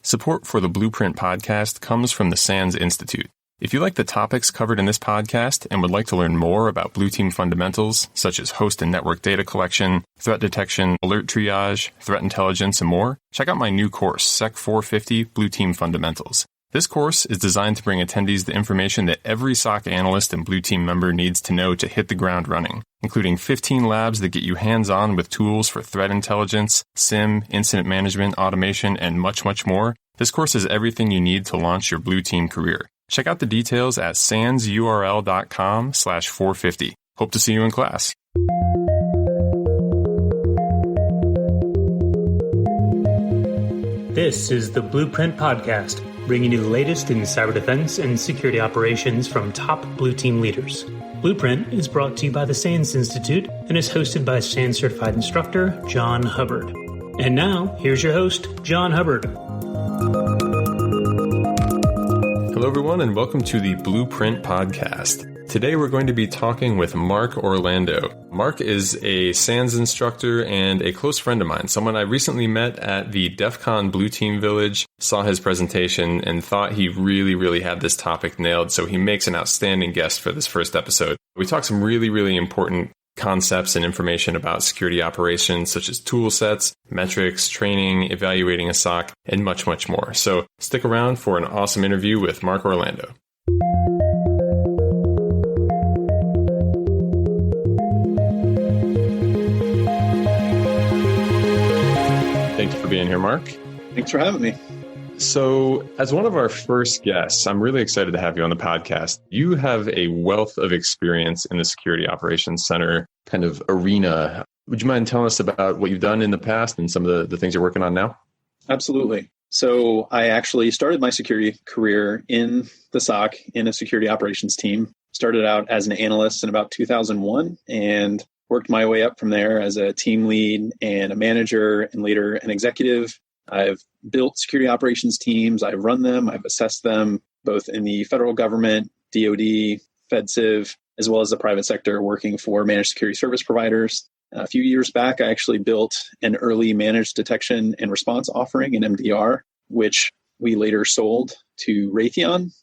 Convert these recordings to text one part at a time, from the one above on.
Support for the Blueprint podcast comes from the SANS Institute. If you like the topics covered in this podcast and would like to learn more about Blue Team fundamentals, such as host and network data collection, threat detection, alert triage, threat intelligence, and more, check out my new course, Sec 450 Blue Team Fundamentals. This course is designed to bring attendees the information that every SOC analyst and Blue Team member needs to know to hit the ground running, including 15 labs that get you hands-on with tools for threat intelligence, SIM, incident management, automation, and much, much more. This course is everything you need to launch your Blue Team career. Check out the details at sansurl.com/450. Hope to see you in class. This is the Blueprint Podcast, bringing you the latest in cyber defense and security operations from top Blue Team leaders. Blueprint is brought to you by the SANS Institute and is hosted by SANS certified instructor John Hubbard. And now, here's your host, John Hubbard. Hello, everyone, and welcome to the Blueprint Podcast. Today, we're going to be talking with Mark Orlando. Mark is a SANS instructor and a close friend of mine, someone I recently met at the DEF CON Blue Team Village, saw his presentation, and thought he really had this topic nailed, so he makes an outstanding guest for this first episode. We talk some really important concepts and information about security operations, such as tool sets, metrics, training, evaluating a SOC, and much more. So stick around for an awesome interview with Mark Orlando. Thank you for being here, Mark. Thanks for having me. So, as one of our first guests, I'm really excited to have you on the podcast. You have a wealth of experience in the Security Operations Center kind of arena. Would you mind telling us about what you've done in the past and some of the things you're working on now? Absolutely. So, I actually started my security career in the SOC in a security operations team. Started out as an analyst in about 2001 and worked my way up from there as a team lead and a manager and later an executive. I've built security operations teams. I've run them. I've assessed them both in the federal government, DoD, FedCiv, as well as the private sector working for managed security service providers. A few years back, I actually built an early managed detection and response offering in MDR, which we later sold to Raytheon,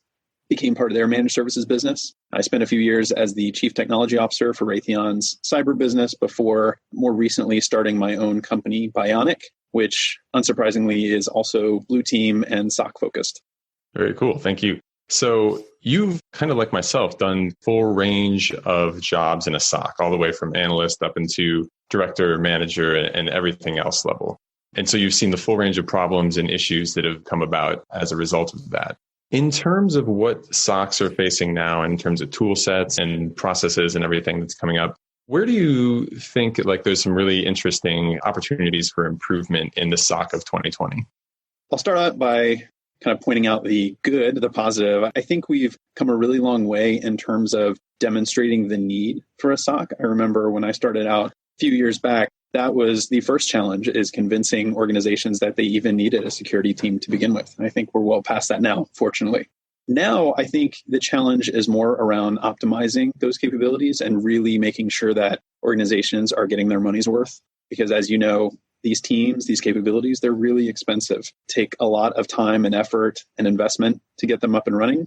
became part of their managed services business. I spent a few years as the chief technology officer for Raytheon's cyber business before more recently starting my own company, Bionic, which unsurprisingly is also Blue Team and SOC focused. Very cool. Thank you. So you've kind of like myself done full range of jobs in a SOC, all the way from analyst up into director, manager, and everything else level. And so you've seen the full range of problems and issues that have come about as a result of that. In terms of what SOCs are facing now, in terms of tool sets and processes and everything that's coming up, where do you think there's some really interesting opportunities for improvement in the SOC of 2020? I'll start out by kind of pointing out the good, the positive. I think we've come a really long way in terms of demonstrating the need for a SOC. I remember when I started out a few years back, that was the first challenge, is convincing organizations that they even needed a security team to begin with. And I think we're well past that now, fortunately. Now, I think the challenge is more around optimizing those capabilities and really making sure that organizations are getting their money's worth. Because as you know, these teams, these capabilities, they're really expensive, take a lot of time and effort and investment to get them up and running.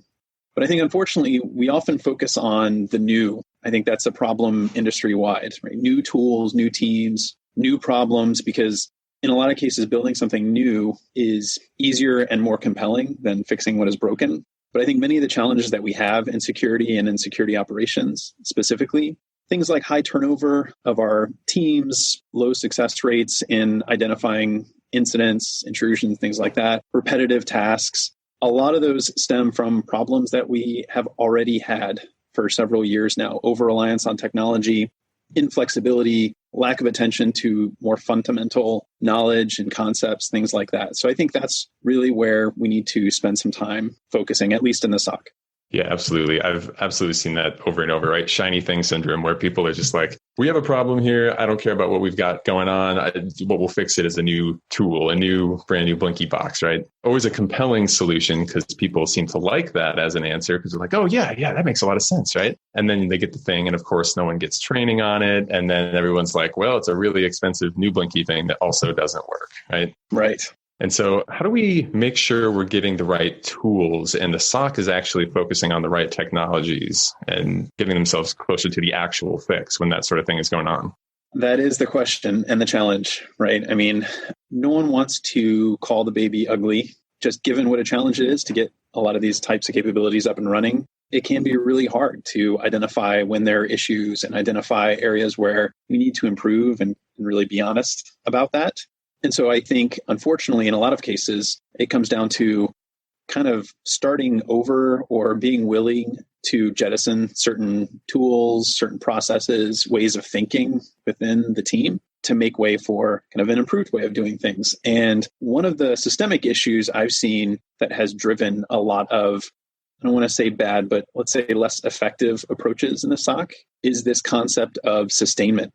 But I think, unfortunately, we often focus on the new. I think that's a problem industry-wide, right? New tools, new teams, new problems, because in a lot of cases, building something new is easier and more compelling than fixing what is broken. But I think many of the challenges that we have in security and in security operations specifically, things like high turnover of our teams, low success rates in identifying incidents, intrusions, things like that, repetitive tasks, a lot of those stem from problems that we have already had for several years now. Over-reliance on technology, inflexibility, lack of attention to more fundamental knowledge and concepts, things like that. So I think that's really where we need to spend some time focusing, at least in the SOC. Yeah, absolutely. I've absolutely seen that over and over, right? Shiny thing syndrome, where people are just like, we have a problem here. I don't care about what we've got going on. What will fix it is a new tool, a brand new Blinky box, right? Always a compelling solution because people seem to like that as an answer because they're like, oh, yeah, that makes a lot of sense, right? And then they get the thing. And of course, no one gets training on it. And then everyone's like, well, it's a really expensive new Blinky thing that also doesn't work, right? Right. And so how do we make sure we're getting the right tools and the SOC is actually focusing on the right technologies and getting themselves closer to the actual fix when that sort of thing is going on? That is the question and the challenge, right? I mean, no one wants to call the baby ugly, just given what a challenge it is to get a lot of these types of capabilities up and running. It can be really hard to identify when there are issues and identify areas where we need to improve and really be honest about that. And so I think, unfortunately, in a lot of cases, it comes down to kind of starting over or being willing to jettison certain tools, certain processes, ways of thinking within the team to make way for kind of an improved way of doing things. And one of the systemic issues I've seen that has driven a lot of, I don't want to say bad, but let's say less effective approaches in the SOC is this concept of sustainment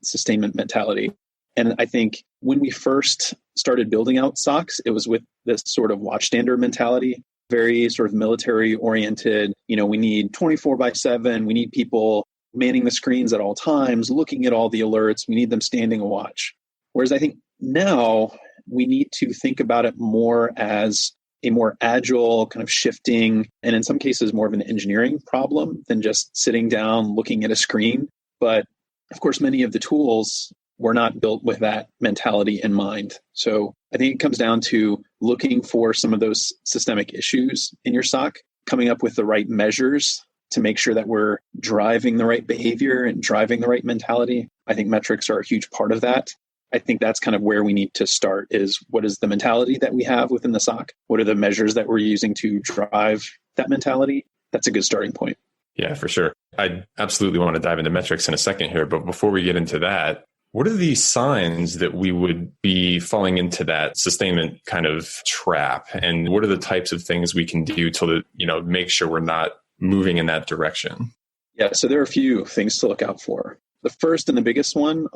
mentality. And I think when we first started building out SOCs, it was with this sort of watchstander mentality, very sort of military oriented. We need 24/7. We need people manning the screens at all times, looking at all the alerts. We need them standing a watch. Whereas I think now we need to think about it more as a more agile kind of shifting, and in some cases more of an engineering problem than just sitting down, looking at a screen. But of course, many of the tools were not built with that mentality in mind. So I think it comes down to looking for some of those systemic issues in your SOC, coming up with the right measures to make sure that we're driving the right behavior and driving the right mentality. I think metrics are a huge part of that. I think that's kind of where we need to start is what is the mentality that we have within the SOC? What are the measures that we're using to drive that mentality? That's a good starting point. Yeah, for sure. I absolutely want to dive into metrics in a second here. But before we get into that, what are the signs that we would be falling into that sustainment kind of trap? And what are the types of things we can do to, make sure we're not moving in that direction? Yeah, so there are a few things to look out for. The first and the biggest one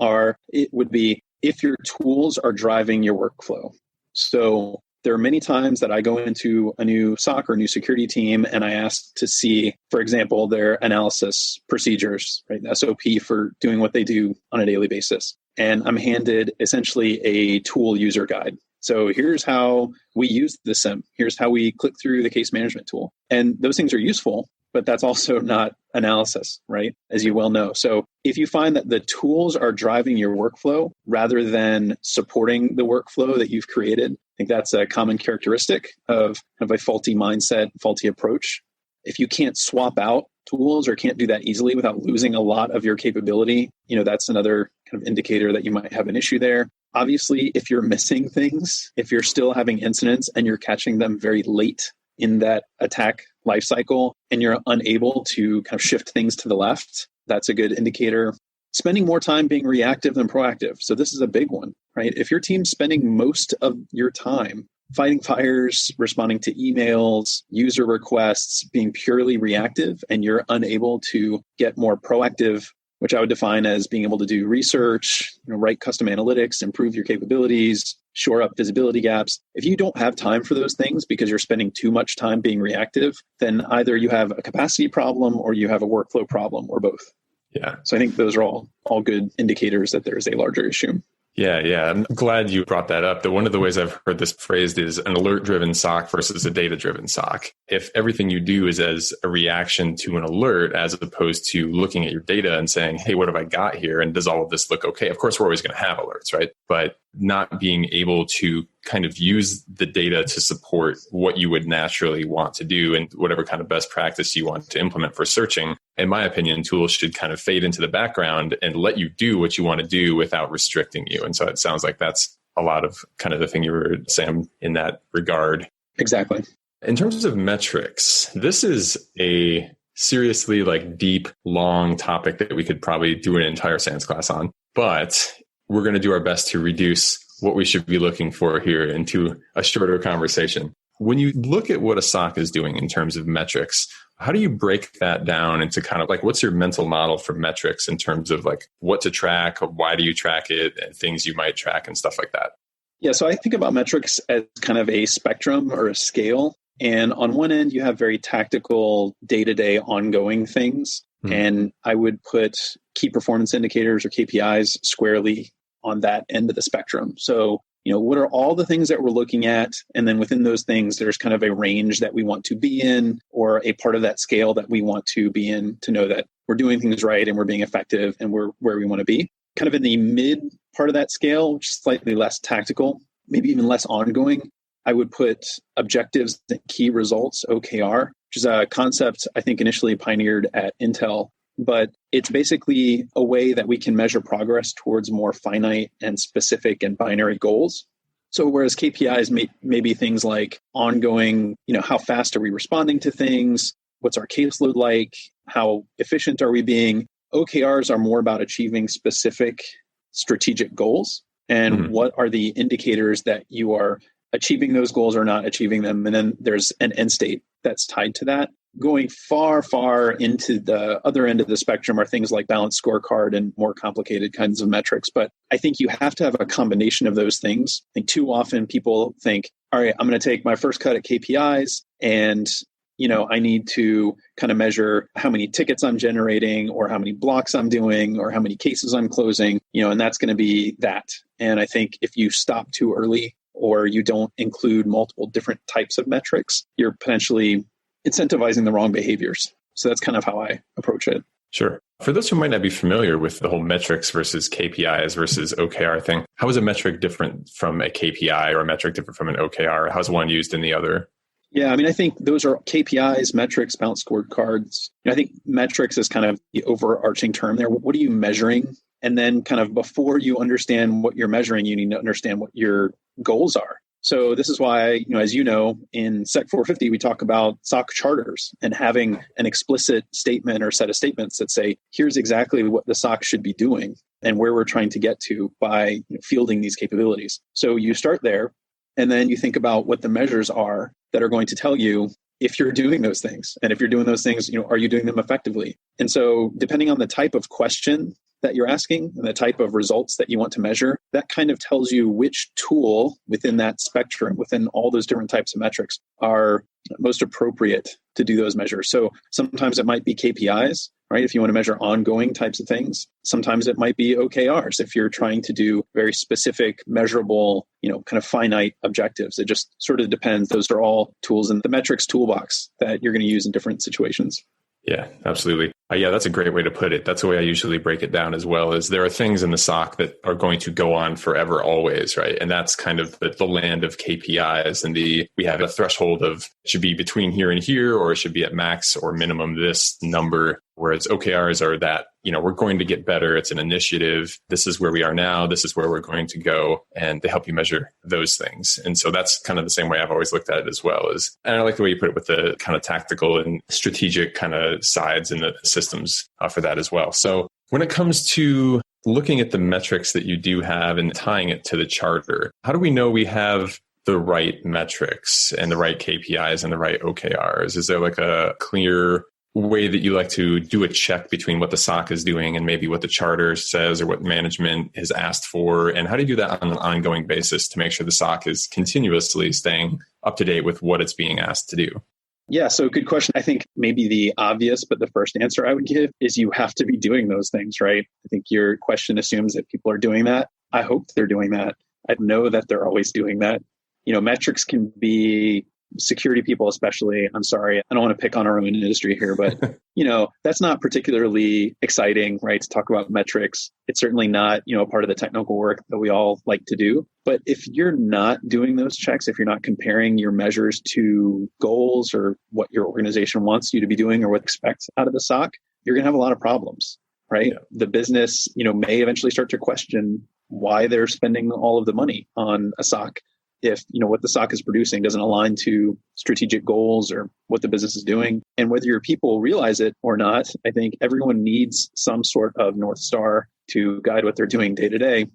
would be if your tools are driving your workflow. So there are many times that I go into a new SOC or a new security team and I ask to see, for example, their analysis procedures, right? The SOP for doing what they do on a daily basis. And I'm handed essentially a tool user guide. So here's how we use the SIM. Here's how we click through the case management tool. And those things are useful, but that's also not analysis, right? As you well know. So if you find that the tools are driving your workflow rather than supporting the workflow that you've created, I think that's a common characteristic of a faulty mindset, faulty approach. If you can't swap out tools or can't do that easily without losing a lot of your capability, that's another kind of indicator that you might have an issue there. Obviously, if you're missing things, if you're still having incidents and you're catching them very late in that attack lifecycle and you're unable to kind of shift things to the left, that's a good indicator. Spending more time being reactive than proactive. So this is a big one, right? If your team's spending most of your time fighting fires, responding to emails, user requests, being purely reactive, and you're unable to get more proactive, which I would define as being able to do research, write custom analytics, improve your capabilities, shore up visibility gaps. If you don't have time for those things because you're spending too much time being reactive, then either you have a capacity problem or you have a workflow problem or both. Yeah. So I think those are all good indicators that there is a larger issue. Yeah. I'm glad you brought that up. That one of the ways I've heard this phrased is an alert-driven SOC versus a data-driven SOC. If everything you do is as a reaction to an alert, as opposed to looking at your data and saying, hey, what have I got here? And does all of this look okay? Of course, we're always going to have alerts, right? But not being able to kind of use the data to support what you would naturally want to do and whatever kind of best practice you want to implement for searching. In my opinion, tools should kind of fade into the background and let you do what you want to do without restricting you. And so it sounds like that's a lot of kind of the thing you were saying in that regard. Exactly. In terms of metrics, this is a seriously deep, long topic that we could probably do an entire SANS class on, but we're going to do our best to reduce what we should be looking for here into a shorter conversation. When you look at what a SOC is doing in terms of metrics, how do you break that down into kind of what's your mental model for metrics in terms of what to track, why do you track it, and things you might track and stuff like that? Yeah, so I think about metrics as kind of a spectrum or a scale. And on one end, you have very tactical, day-to-day ongoing things. Mm-hmm. And I would put key performance indicators or KPIs squarely on that end of the spectrum. So what are all the things that we're looking at? And then within those things, there's kind of a range that we want to be in, or a part of that scale that we want to be in, to know that we're doing things right and we're being effective and we're where we want to be. Kind of in the mid part of that scale, which is slightly less tactical, maybe even less ongoing, I would put objectives and key results, OKR, which is a concept I think initially pioneered at Intel. But it's basically a way that we can measure progress towards more finite and specific and binary goals. So whereas KPIs may be things like ongoing, how fast are we responding to things? What's our caseload like? How efficient are we being? OKRs are more about achieving specific strategic goals. And what are the indicators that you are achieving those goals or not achieving them? And then there's an end state that's tied to that. Going far, far into the other end of the spectrum are things like balanced scorecard and more complicated kinds of metrics. But I think you have to have a combination of those things. I think too often people think, all right, I'm going to take my first cut at KPIs and I need to kind of measure how many tickets I'm generating or how many blocks I'm doing or how many cases I'm closing, and that's going to be that. And I think if you stop too early or you don't include multiple different types of metrics, you're potentially incentivizing the wrong behaviors. So that's kind of how I approach it. Sure. For those who might not be familiar with the whole metrics versus KPIs versus OKR thing, how is a metric different from a KPI or a metric different from an OKR? How's one used in the other? Yeah, I think those are KPIs, metrics, balanced scorecards. I think metrics is kind of the overarching term there. What are you measuring? And then kind of before you understand what you're measuring, you need to understand what your goals are. So this is why, as you know, in Sec 450, we talk about SOC charters and having an explicit statement or set of statements that say, here's exactly what the SOC should be doing and where we're trying to get to by fielding these capabilities. So you start there, and then you think about what the measures are that are going to tell you if you're doing those things. And if you're doing those things, are you doing them effectively? And so depending on the type of question that you're asking and the type of results that you want to measure, that kind of tells you which tool within that spectrum, within all those different types of metrics, are most appropriate to do those measures. So sometimes it might be KPIs, right? If you want to measure ongoing types of things. Sometimes it might be OKRs if you're trying to do very specific, measurable, kind of finite objectives. It just sort of depends. Those are all tools in the metrics toolbox that you're going to use in different situations. Yeah, absolutely. Yeah, that's a great way to put it. That's the way I usually break it down as well, is there are things in the SOC that are going to go on forever, always, right? And that's kind of the land of KPIs. And we have a threshold of it should be between here and here, or it should be at max or minimum this number. Whereas OKRs are that, we're going to get better. It's an initiative. This is where we are now. This is where we're going to go. And they help you measure those things. And so that's kind of the same way I've always looked at it as well. And I like the way you put it with the kind of tactical and strategic kind of sides in the systems for that as well. So when it comes to looking at the metrics that you do have and tying it to the charter, how do we know we have the right metrics and the right KPIs and the right OKRs? Is there like a clear way that you like to do a check between what the SOC is doing and maybe what the charter says or what management has asked for? And how do you do that on an ongoing basis to make sure the SOC is continuously staying up to date with what it's being asked to do? Yeah, so good question. I think maybe the obvious, but the first answer I would give is you have to be doing those things, right? I think your question assumes that people are doing that. I hope they're doing that. I know that they're always doing that. Metrics can be security people, especially. I'm sorry, I don't want to pick on our own industry here, but that's not particularly exciting, right? To talk about metrics. It's certainly not, part of the technical work that we all like to do. But if you're not doing those checks, if you're not comparing your measures to goals or what your organization wants you to be doing or what expects out of the SOC, you're going to have a lot of problems, right? Yeah. The business, may eventually start to question why they're spending all of the money on a SOC. If what the SOC is producing doesn't align to strategic goals or what the business is doing. And whether your people realize it or not, I think everyone needs some sort of North Star to guide what they're doing day to day.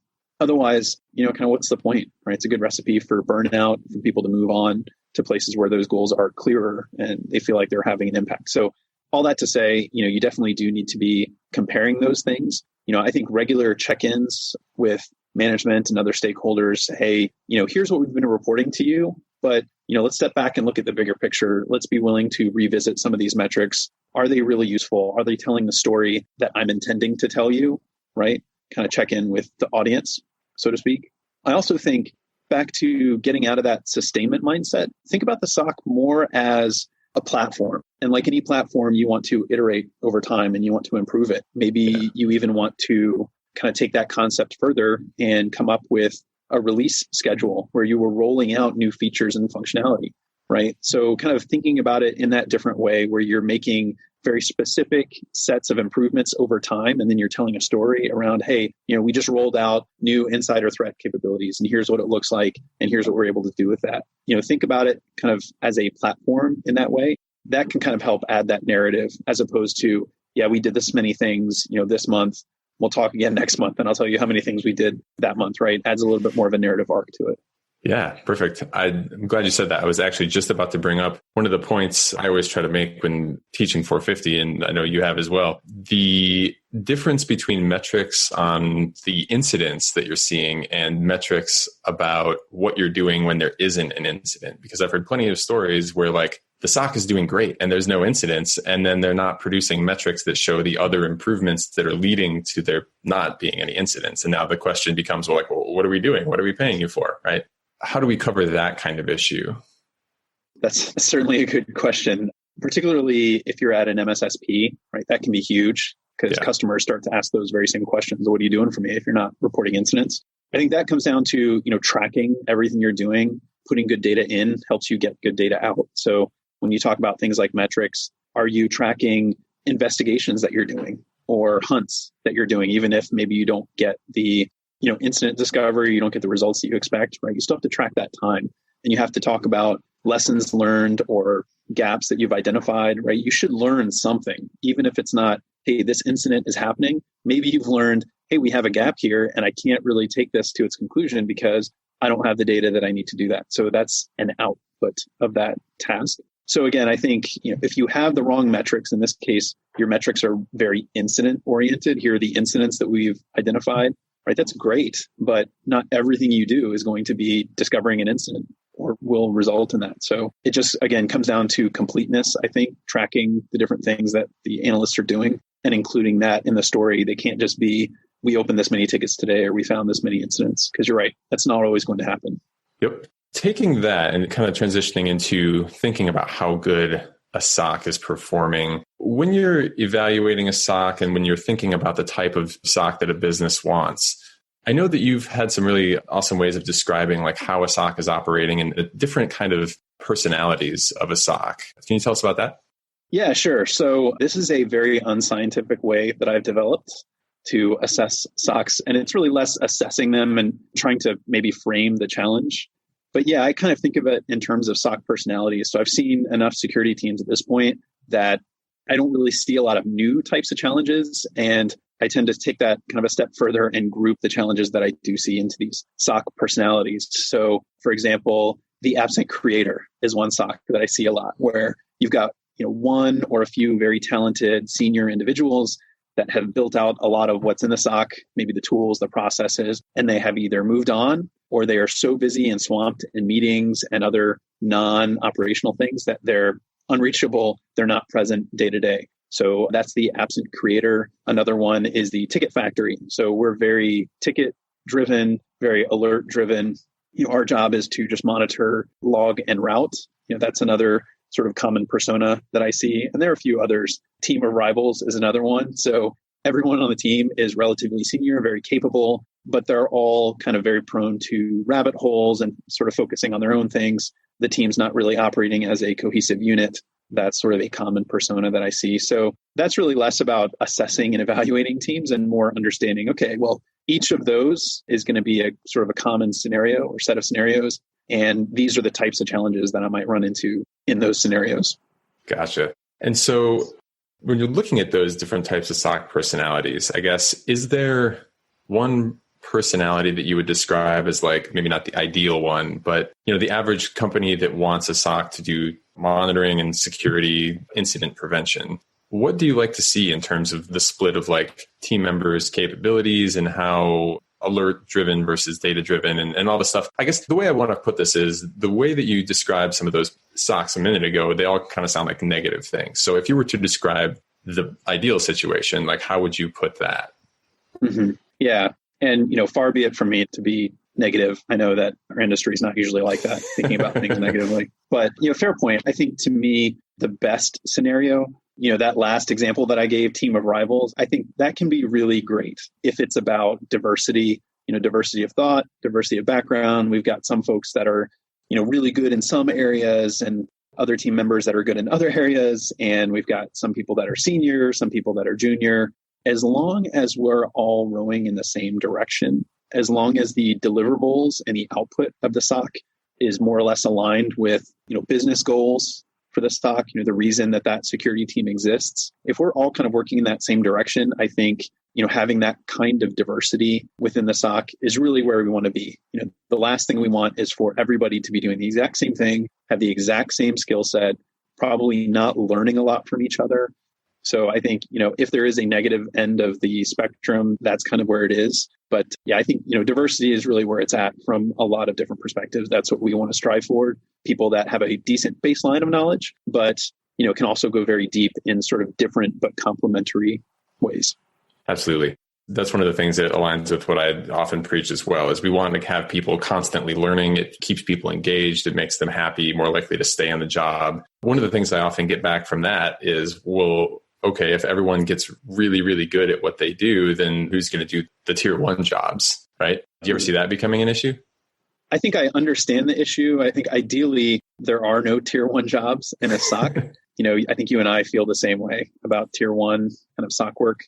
Otherwise, kind of what's the point, right? It's a good recipe for burnout, for people to move on to places where those goals are clearer and they feel like they're having an impact. So all that to say, you definitely do need to be comparing those things. I think regular check-ins with management and other stakeholders, hey, here's what we've been reporting to you, but, let's step back and look at the bigger picture. Let's be willing to revisit some of these metrics. Are they really useful? Are they telling the story that I'm intending to tell you, right? Kind of check in with the audience, so to speak. I also think back to getting out of that sustainment mindset, think about the SOC more as a platform. And like any platform, you want to iterate over time and you want to improve it. Maybe you even want to kind of take that concept further and come up with a release schedule where you were rolling out new features and functionality, right? So kind of thinking about it in that different way where you're making very specific sets of improvements over time. And then you're telling a story around, hey, we just rolled out new insider threat capabilities and here's what it looks like. And here's what we're able to do with that. Think about it kind of as a platform in that way. That can kind of help add that narrative as opposed to, yeah, we did this many things, this month. We'll talk again next month and I'll tell you how many things we did that month, right? Adds a little bit more of a narrative arc to it. Yeah, perfect. I'm glad you said that. I was actually just about to bring up one of the points I always try to make when teaching 450, and I know you have as well, the difference between metrics on the incidents that you're seeing and metrics about what you're doing when there isn't an incident. Because I've heard plenty of stories where like the SOC is doing great and there's no incidents, and then they're not producing metrics that show the other improvements that are leading to there not being any incidents. And now the question becomes, well, what are we doing? What are we paying you for, right? How do we cover that kind of issue? That's certainly a good question, particularly if you're at an MSSP, right? That can be huge because customers start to ask those very same questions. What are you doing for me if you're not reporting incidents? I think that comes down to, tracking everything you're doing, putting good data in helps you get good data out. So when you talk about things like metrics, are you tracking investigations that you're doing or hunts that you're doing, even if maybe you don't get the incident discovery, you don't get the results that you expect, right? You still have to track that time and you have to talk about lessons learned or gaps that you've identified, right? You should learn something, even if it's not, hey, this incident is happening. Maybe you've learned, hey, we have a gap here and I can't really take this to its conclusion because I don't have the data that I need to do that. So that's an output of that task. So again, I think, if you have the wrong metrics, in this case, your metrics are very incident oriented. Here are the incidents that we've identified. Right, that's great, but not everything you do is going to be discovering an incident or will result in that. So it just, again, comes down to completeness, I think, tracking the different things that the analysts are doing and including that in the story. They can't just be, we opened this many tickets today or we found this many incidents, because you're right, that's not always going to happen. Yep. Taking that and kind of transitioning into thinking about how good a SOC is performing. When you're evaluating a SOC and when you're thinking about the type of SOC that a business wants, I know that you've had some really awesome ways of describing like how a SOC is operating and the different kind of personalities of a SOC. Can you tell us about that? Yeah, sure. So this is a very unscientific way that I've developed to assess SOCs. And it's really less assessing them and trying to maybe frame the challenge. But yeah, I kind of think of it in terms of SOC personalities. So I've seen enough security teams at this point that I don't really see a lot of new types of challenges. And I tend to take that kind of a step further and group the challenges that I do see into these SOC personalities. So for example, the absent creator is one SOC that I see a lot, where you've got one or a few very talented senior individuals that have built out a lot of what's in the SOC, maybe the tools, the processes, and they have either moved on or they are so busy and swamped in meetings and other non-operational things that they're unreachable. They're not present day to day. So that's the absent creator. Another one is the ticket factory. So we're very ticket driven, very alert driven. Our job is to just monitor, log, and route. That's another sort of common persona that I see. And there are a few others. Team of rivals is another one. So everyone on the team is relatively senior, very capable, but they're all kind of very prone to rabbit holes and sort of focusing on their own things. The team's not really operating as a cohesive unit. That's sort of a common persona that I see. So that's really less about assessing and evaluating teams and more understanding, okay, well, each of those is going to be a sort of a common scenario or set of scenarios. And these are the types of challenges that I might run into in those scenarios. Gotcha. And so when you're looking at those different types of SOC personalities, I guess, is there one personality that you would describe as like, maybe not the ideal one, but the average company that wants a SOC to do monitoring and security incident prevention? What do you like to see in terms of the split of like team members' capabilities and how alert driven versus data driven and all the stuff? I guess the way I want to put this is the way that you described some of those SOCs a minute ago, they all kind of sound like negative things. So if you were to describe the ideal situation, like how would you put that? Mm-hmm. Yeah. And, far be it from me to be negative. I know that our industry is not usually like that, thinking about things negatively. But, fair point. I think to me, the best scenario, that last example that I gave, team of rivals, I think that can be really great if it's about diversity, diversity of thought, diversity of background. We've got some folks that are, really good in some areas and other team members that are good in other areas. And we've got some people that are senior, some people that are junior. As long as we're all rowing in the same direction, as long as the deliverables and the output of the SOC is more or less aligned with, business goals for the SOC, the reason that security team exists. If we're all kind of working in that same direction, I think, having that kind of diversity within the SOC is really where we want to be. The last thing we want is for everybody to be doing the exact same thing, have the exact same skill set, probably not learning a lot from each other. So I think, if there is a negative end of the spectrum, that's kind of where it is. But yeah, I think, diversity is really where it's at from a lot of different perspectives. That's what we want to strive for. People that have a decent baseline of knowledge, but, can also go very deep in sort of different but complementary ways. Absolutely. That's one of the things that aligns with what I often preach as well, is we want to have people constantly learning. It keeps people engaged. It makes them happy, more likely to stay on the job. One of the things I often get back from that is, well, okay, if everyone gets really, really good at what they do, then who's going to do the tier 1 jobs, right? Do you ever see that becoming an issue? I think I understand the issue. I think ideally there are no tier 1 jobs in a SOC. I think you and I feel the same way about tier 1 kind of SOC work.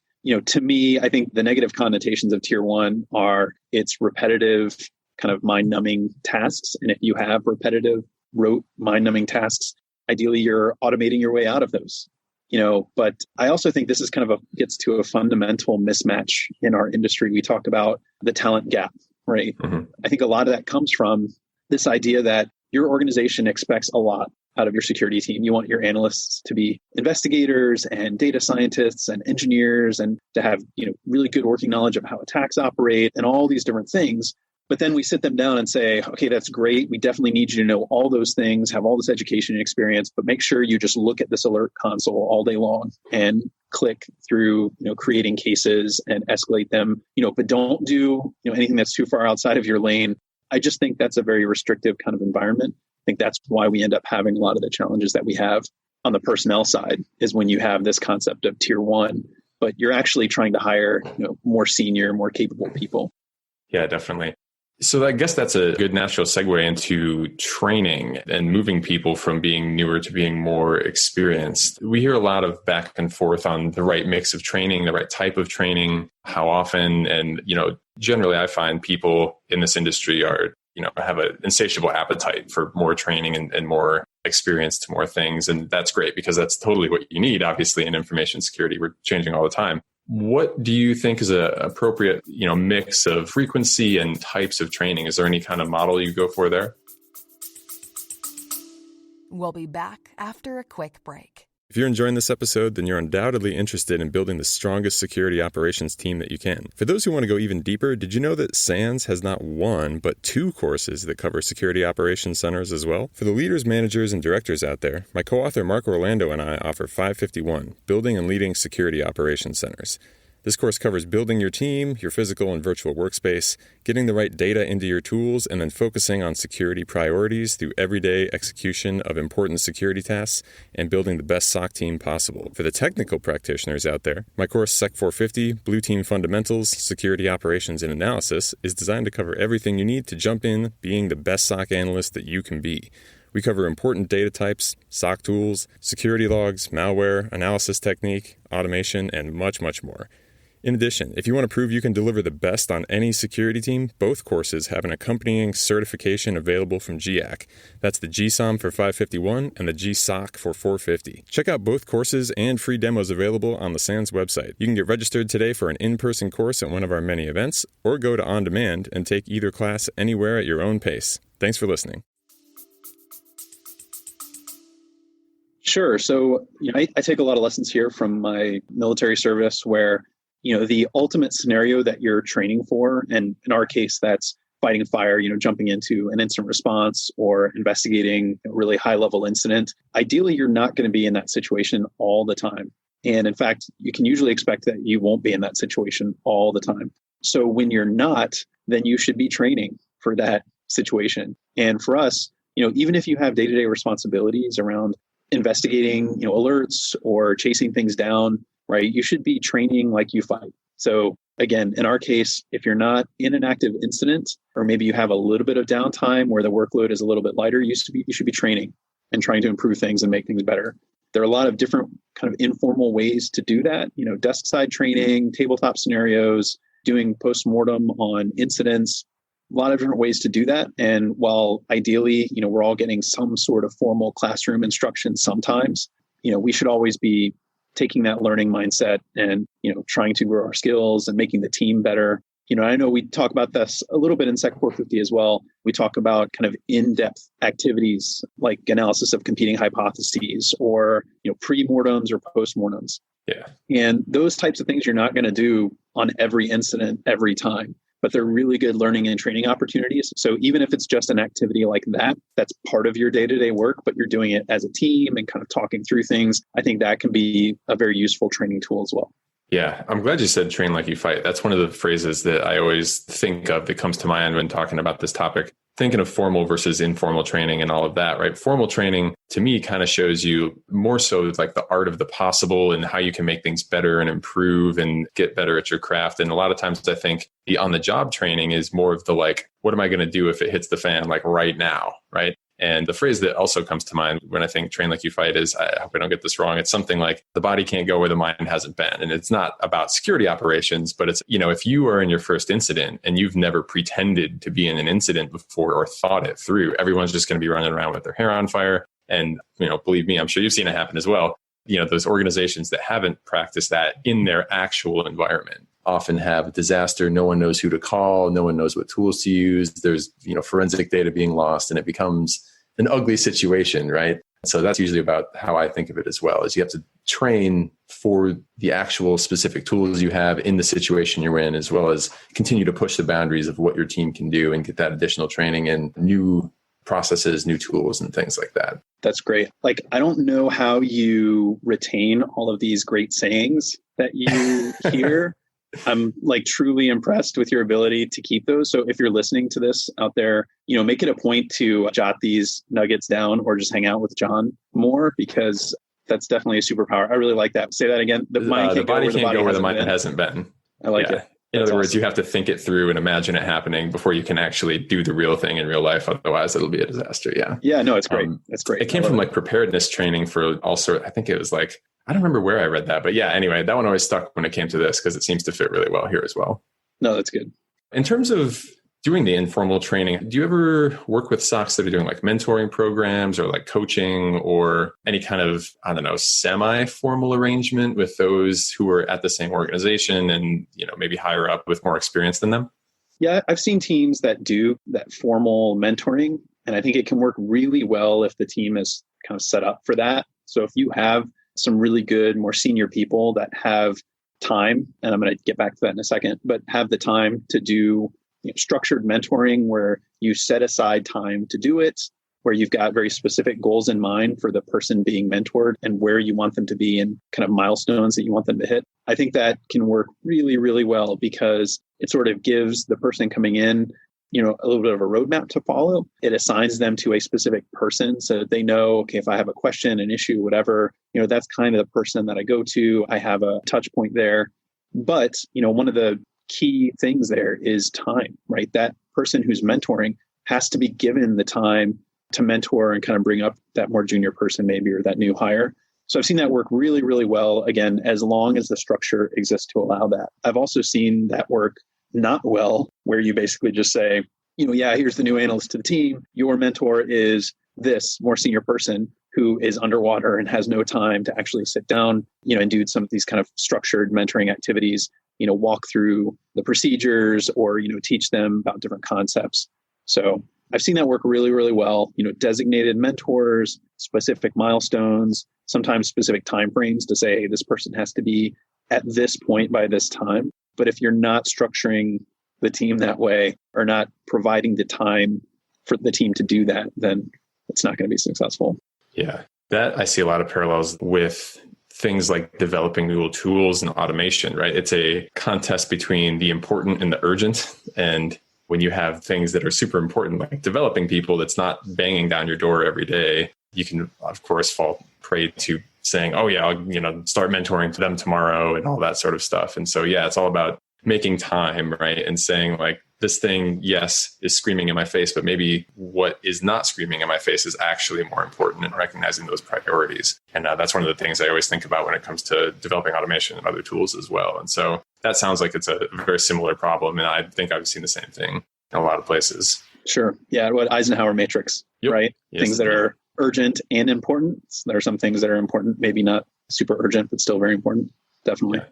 To me, I think the negative connotations of tier 1 are it's repetitive, kind of mind-numbing tasks. And if you have repetitive, rote, mind-numbing tasks, ideally you're automating your way out of those. But I also think this is kind of gets to a fundamental mismatch in our industry. We talk about the talent gap, right? Mm-hmm. I think a lot of that comes from this idea that your organization expects a lot out of your security team. You want your analysts to be investigators and data scientists and engineers and to have, really good working knowledge of how attacks operate and all these different things. But then we sit them down and say, okay, that's great. We definitely need you to know all those things, have all this education and experience, but make sure you just look at this alert console all day long and click through, creating cases and escalate them, but don't do, anything that's too far outside of your lane. I just think that's a very restrictive kind of environment. I think that's why we end up having a lot of the challenges that we have on the personnel side is when you have this concept of tier 1, but you're actually trying to hire, more senior, more capable people. Yeah, definitely. So I guess that's a good natural segue into training and moving people from being newer to being more experienced. We hear a lot of back and forth on the right mix of training, the right type of training, how often. And, generally I find people in this industry are, have an insatiable appetite for more training and more experience to more things. And that's great because that's totally what you need, obviously, in information security. We're changing all the time. What do you think is an appropriate, mix of frequency and types of training? Is there any kind of model you go for there? We'll be back after a quick break. If you're enjoying this episode, then you're undoubtedly interested in building the strongest security operations team that you can. For those who want to go even deeper, did you know that SANS has not 1, but 2 courses that cover security operations centers as well? For the leaders, managers, and directors out there, my co-author Mark Orlando and I offer 551, Building and Leading Security Operations Centers. This course covers building your team, your physical and virtual workspace, getting the right data into your tools, and then focusing on security priorities through everyday execution of important security tasks and building the best SOC team possible. For the technical practitioners out there, my course Sec 450, Blue Team Fundamentals, Security Operations and Analysis is designed to cover everything you need to jump in being the best SOC analyst that you can be. We cover important data types, SOC tools, security logs, malware, analysis technique, automation, and much, much more. In addition, if you want to prove you can deliver the best on any security team, both courses have an accompanying certification available from GIAC. That's the GSOM for 551 and the GSOC for 450. Check out both courses and free demos available on the SANS website. You can get registered today for an in-person course at one of our many events, or go to On Demand and take either class anywhere at your own pace. Thanks for listening. Sure. So, I take a lot of lessons here from my military service where the ultimate scenario that you're training for, and in our case, that's fighting a fire, jumping into an incident response or investigating a really high level incident. Ideally, you're not going to be in that situation all the time. And in fact, you can usually expect that you won't be in that situation all the time. So when you're not, then you should be training. for that situation. And for us, even if you have day-to-day responsibilities around investigating, alerts or chasing things down, right? You should be training like you fight. So again, in our case, if you're not in an active incident, or maybe you have a little bit of downtime where the workload is a little bit lighter, you should be training and trying to improve things and make things better. There are a lot of different kind of informal ways to do that, desk side training, tabletop scenarios, doing postmortem on incidents, a lot of different ways to do that. And while ideally, we're all getting some sort of formal classroom instruction sometimes, we should always be taking that learning mindset and, trying to grow our skills and making the team better. I know we talk about this a little bit in Sec 450 as well. We talk about kind of in-depth activities like analysis of competing hypotheses or, pre-mortems or post-mortems. Yeah. And those types of things you're not going to do on every incident every time, but they're really good learning and training opportunities. So even if it's just an activity like that, that's part of your day-to-day work, but you're doing it as a team and kind of talking through things, I think that can be a very useful training tool as well. Yeah, I'm glad you said train like you fight. That's one of the phrases that I always think of that comes to mind when talking about this topic. Thinking of formal versus informal training and all of that, right? Formal training to me kind of shows you more so like the art of the possible and how you can make things better and improve and get better at your craft. And a lot of times I think the on the job training is more of the like, what am I going to do if it hits the fan like right now, right? And the phrase that also comes to mind when I think train like you fight is, I hope I don't get this wrong, it's something like the body can't go where the mind hasn't been. And it's not about security operations, but it's, if you are in your first incident and you've never pretended to be in an incident before or thought it through, everyone's just going to be running around with their hair on fire. And, believe me, I'm sure you've seen it happen as well. Those organizations that haven't practiced that in their actual environment often have a disaster. No one knows who to call. No one knows what tools to use. There's, forensic data being lost and it becomes an ugly situation, right? So that's usually about how I think of it as well, is you have to train for the actual specific tools you have in the situation you're in, as well as continue to push the boundaries of what your team can do and get that additional training and new processes, new tools, and things like that. That's great. Like, I don't know how you retain all of these great sayings that you hear. I'm like truly impressed with your ability to keep those. So if you're listening to this out there, make it a point to jot these nuggets down or just hang out with John more, because that's definitely a superpower. I really like that. Say that again. The body can't go where the mind hasn't been. I like it. In other words, you have to think it through and imagine it happening before you can actually do the real thing in real life. Otherwise, it'll be a disaster. Yeah. Yeah, no, it's great. It's great. It came from like preparedness training for all sorts. I think it was like, I don't remember where I read that, but yeah, anyway, that one always stuck when it came to this because it seems to fit really well here as well. No, that's good. In terms of doing the informal training, do you ever work with SOCs that are doing like mentoring programs or like coaching or any kind of, semi-formal arrangement with those who are at the same organization and, maybe higher up with more experience than them? Yeah, I've seen teams that do that formal mentoring, and I think it can work really well if the team is kind of set up for that. So if you have some really good, more senior people that have time, and I'm going to get back to that in a second, but have the time to do structured mentoring where you set aside time to do it, where you've got very specific goals in mind for the person being mentored and where you want them to be and kind of milestones that you want them to hit. I think that can work really, really well because it sort of gives the person coming in, a little bit of a roadmap to follow. It assigns them to a specific person so that they know, okay, if I have a question, an issue, whatever, that's kind of the person that I go to. I have a touch point there. But, one of the key things there is time, right? That person who's mentoring has to be given the time to mentor and kind of bring up that more junior person maybe, or that new hire. So I've seen that work really, really well, again, as long as the structure exists to allow that. I've also seen that work not well, where you basically just say, here's the new analyst to the team. Your mentor is this more senior person who is underwater and has no time to actually sit down, and do some of these kind of structured mentoring activities, walk through the procedures or, teach them about different concepts. So I've seen that work really, really well, designated mentors, specific milestones, sometimes specific timeframes to say, hey, this person has to be at this point by this time. But if you're not structuring the team that way or not providing the time for the team to do that, then it's not going to be successful. Yeah, that I see a lot of parallels with things like developing new tools and automation, right? It's a contest between the important and the urgent. And when you have things that are super important, like developing people that's not banging down your door every day, you can, of course, fall prey to saying, oh, yeah, I'll, start mentoring to them tomorrow and all that sort of stuff. And so, yeah, it's all about making time, right? And saying like, this thing, yes, is screaming in my face, but maybe what is not screaming in my face is actually more important, and recognizing those priorities. And that's one of the things I always think about when it comes to developing automation and other tools as well. And so that sounds like it's a very similar problem. And I think I've seen the same thing in a lot of places. Sure. Yeah. What Eisenhower matrix, Yep. right? Yes. Things that are urgent and important. There are some things that are important, maybe not super urgent, but still very important. Definitely. Yeah.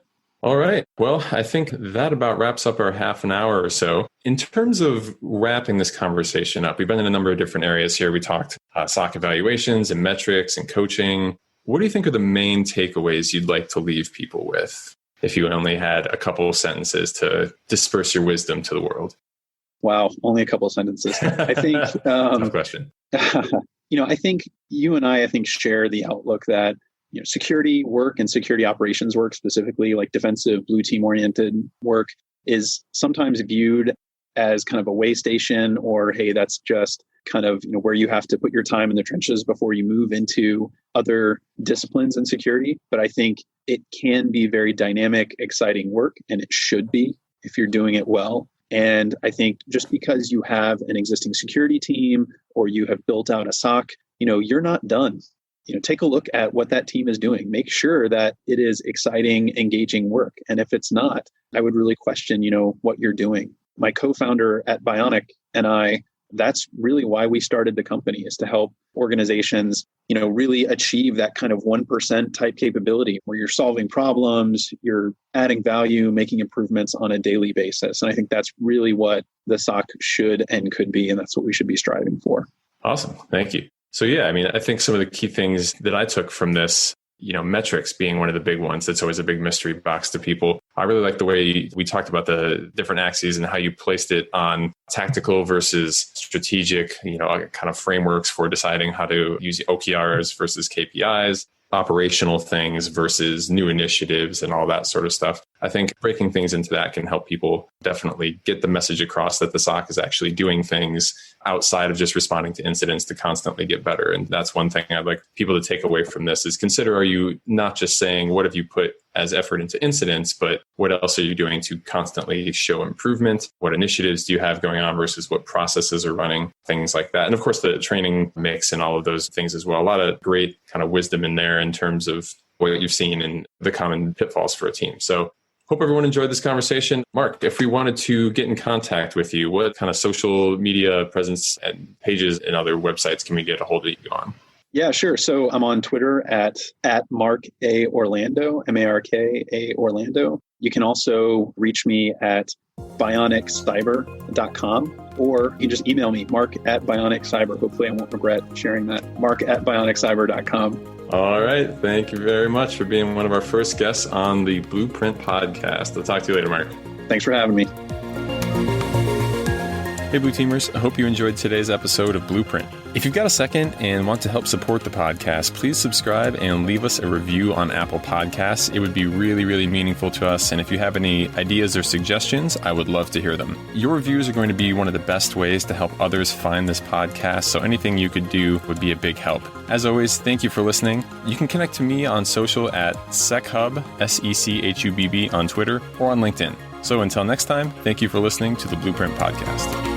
All right. Well, I think that about wraps up our half an hour or so. In terms of wrapping this conversation up, we've been in a number of different areas here. We talked SOC evaluations and metrics and coaching. What do you think are the main takeaways you'd like to leave people with if you only had a couple of sentences to disperse your wisdom to the world? Wow. Only a couple of sentences. I think, Tough question. I think you and I share the outlook that security work and security operations work, specifically like defensive blue team oriented work, is sometimes viewed as kind of a way station, or, hey, that's just kind of where you have to put your time in the trenches before you move into other disciplines in security. But I think it can be very dynamic, exciting work, and it should be if you're doing it well. And I think just because you have an existing security team or you have built out a SOC, you're not done. Take a look at what that team is doing. Make sure that it is exciting, engaging work. And if it's not, I would really question, what you're doing. My co-founder at Bionic and I, that's really why we started the company, is to help organizations, really achieve that kind of 1% type capability where you're solving problems, you're adding value, making improvements on a daily basis. And I think that's really what the SOC should and could be. And that's what we should be striving for. Awesome. Thank you. So yeah, I think some of the key things that I took from this, metrics being one of the big ones. That's always a big mystery box to people. I really like the way we talked about the different axes and how you placed it on tactical versus strategic, kind of frameworks for deciding how to use OKRs versus KPIs, operational things versus new initiatives and all that sort of stuff. I think breaking things into that can help people definitely get the message across that the SOC is actually doing things outside of just responding to incidents to constantly get better. And that's one thing I'd like people to take away from this is consider, are you not just saying, what have you put as effort into incidents, but what else are you doing to constantly show improvement? What initiatives do you have going on versus what processes are running, things like that. And of course, the training mix and all of those things as well. A lot of great kind of wisdom in there in terms of what you've seen and the common pitfalls for a team. So hope everyone enjoyed this conversation. Mark, if we wanted to get in contact with you, what kind of social media presence and pages and other websites can we get a hold of you on? Yeah, sure. So I'm on Twitter at Mark A. Orlando, MARK A. Orlando. You can also reach me at bioniccyber.com, or you can just email me, mark@bioniccyber. Hopefully I won't regret sharing that, mark@bioniccyber.com. All right. Thank you very much for being one of our first guests on the Blueprint podcast. I'll talk to you later, Mark. Thanks for having me. Hey, Blue Teamers. I hope you enjoyed today's episode of Blueprint. If you've got a second and want to help support the podcast, please subscribe and leave us a review on Apple Podcasts. It would be really, really meaningful to us. And if you have any ideas or suggestions, I would love to hear them. Your reviews are going to be one of the best ways to help others find this podcast. So anything you could do would be a big help. As always, thank you for listening. You can connect to me on social at SecHub, SECHUBB on Twitter or on LinkedIn. So until next time, thank you for listening to the Blueprint Podcast.